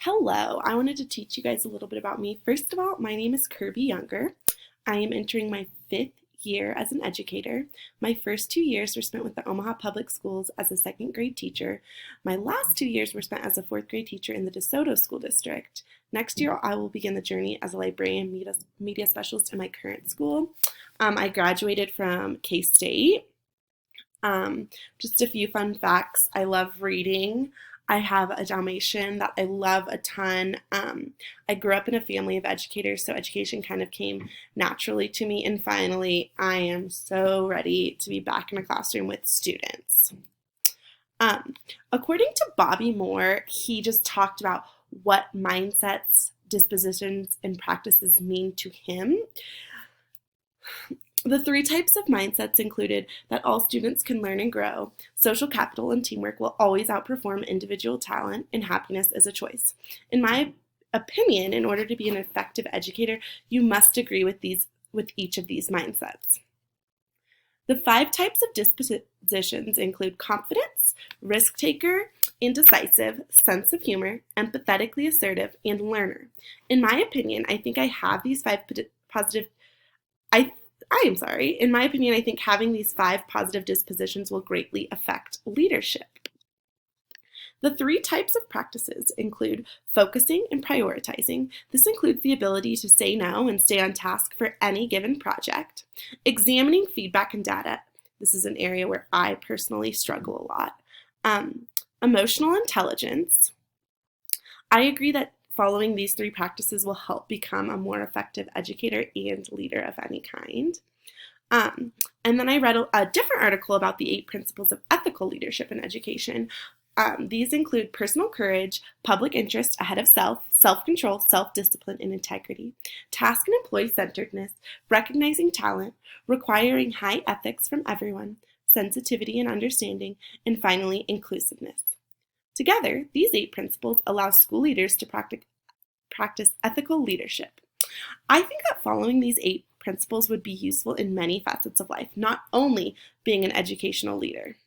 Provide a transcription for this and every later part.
Hello, I wanted to teach you guys a little bit about me. First of all, my name is Kirby Younger. I am entering my 5th year as an educator. My first 2 years were spent with the Omaha Public Schools as a second grade teacher. My last 2 years were spent as a fourth grade teacher in the DeSoto School District. Next year, I will begin the journey as a librarian media specialist in my current school. I graduated from K-State. Just a few fun facts. I love reading. I have a Dalmatian that I love a ton. I grew up in a family of educators, so education kind of came naturally to me. And finally, I am so ready to be back in a classroom with students. According to Bobby Moore, he just talked about what mindsets, dispositions, and practices mean to him. The 3 types of mindsets included that all students can learn and grow, social capital and teamwork will always outperform individual talent, and happiness is a choice. In my opinion, in order to be an effective educator, you must agree with each of these mindsets. The 5 types of dispositions include confidence, risk taker, indecisive, sense of humor, empathetically assertive, and learner. In my opinion, I think I have these 5 positive in my opinion, I think having these 5 positive dispositions will greatly affect leadership. The 3 types of practices include focusing and prioritizing. This includes the ability to say no and stay on task for any given project. Examining feedback and data. This is an area where I personally struggle a lot. Emotional intelligence. I agree that following these 3 practices will help become a more effective educator and leader of any kind. And then I read a different article about the 8 principles of ethical leadership in education. These include personal courage, public interest ahead of self, self-control, self-discipline, and integrity, task and employee-centeredness, recognizing talent, requiring high ethics from everyone, sensitivity and understanding, and finally, inclusiveness. Together, these 8 principles allow school leaders to practice ethical leadership. I think that following these 8 principles would be useful in many facets of life, not only being an educational leader.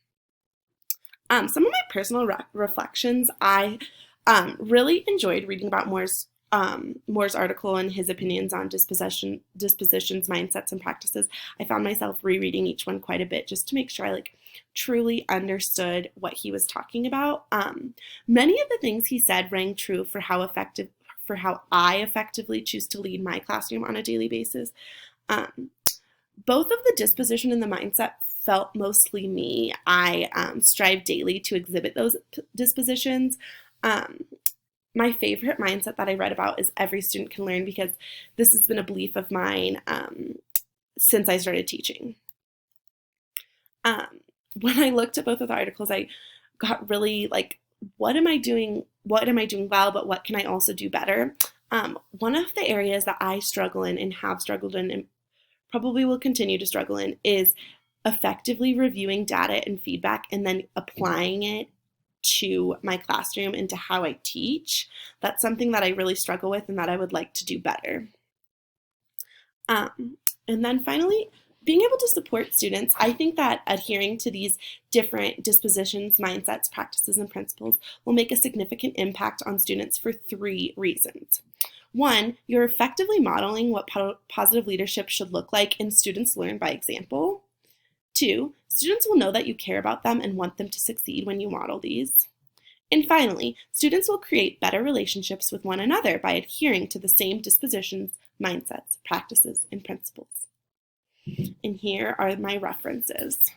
Some of my personal reflections, I really enjoyed reading about Moore's article and his opinions on dispositions, mindsets, and practices. I found myself rereading each one quite a bit just to make sure I truly understood what he was talking about. Many of the things he said rang true for how I effectively choose to lead my classroom on a daily basis. Both of the disposition and the mindset felt mostly me. I strive daily to exhibit those dispositions. My favorite mindset that I read about is every student can learn, because this has been a belief of mine since I started teaching. When I looked at both of the articles, I got really what am I doing well, but what can I also do better? One of the areas that I struggle in and have struggled in and probably will continue to struggle in is effectively reviewing data and feedback and then applying it to my classroom and to how I teach. That's something that I really struggle with and that I would like to do better. And then finally, being able to support students. I think that adhering to these different dispositions, mindsets, practices, and principles will make a significant impact on students for 3 reasons. 1, you're effectively modeling what positive leadership should look like, and students learn by example. 2, students will know that you care about them and want them to succeed when you model these. And finally, students will create better relationships with one another by adhering to the same dispositions, mindsets, practices, and principles. And here are my references.